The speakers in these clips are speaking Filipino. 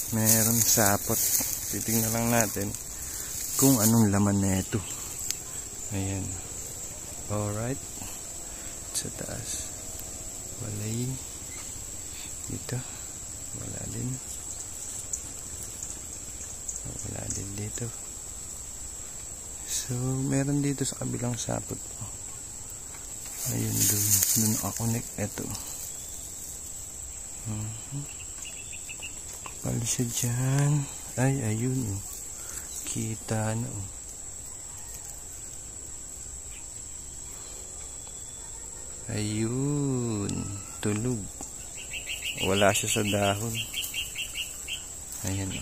Meron sapot. Titingnan lang natin kung anong laman na ito. Ayan. Alright. Sa taas. Walay. Dito. Wala din. Wala din dito. So, meron dito sa kabilang sapot. Ayun dun. Dun nakakonect. Ito. Kapal siya dyan. Ay, ayun. Kita na. Ayun. Tulog. Wala siya sa dahon. Ayan.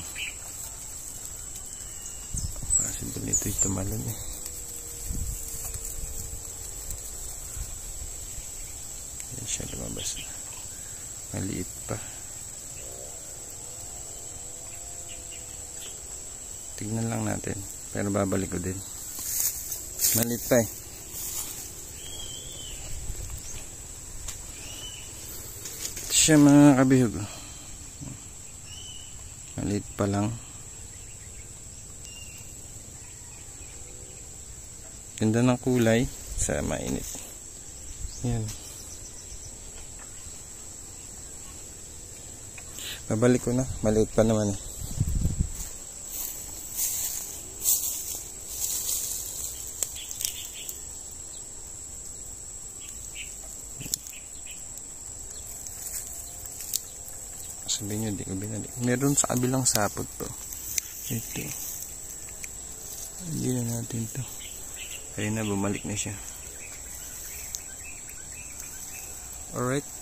Possible ito'y tumalon eh. Ayan siya lumabas na. Maliit pa. Tignan lang natin. Pero babalik ko din. Maliit pa eh. Ito siya mga kabihog. Maliit pa lang. Ganda ng kulay sa mainit. Yan. Babalik ko na. Maliit pa naman eh. Sabihin nyo, di ko binalik. Meron sa kabilang sapot to. Ito. Hindi na natin to. Ayun na, bumalik na siya. Alright.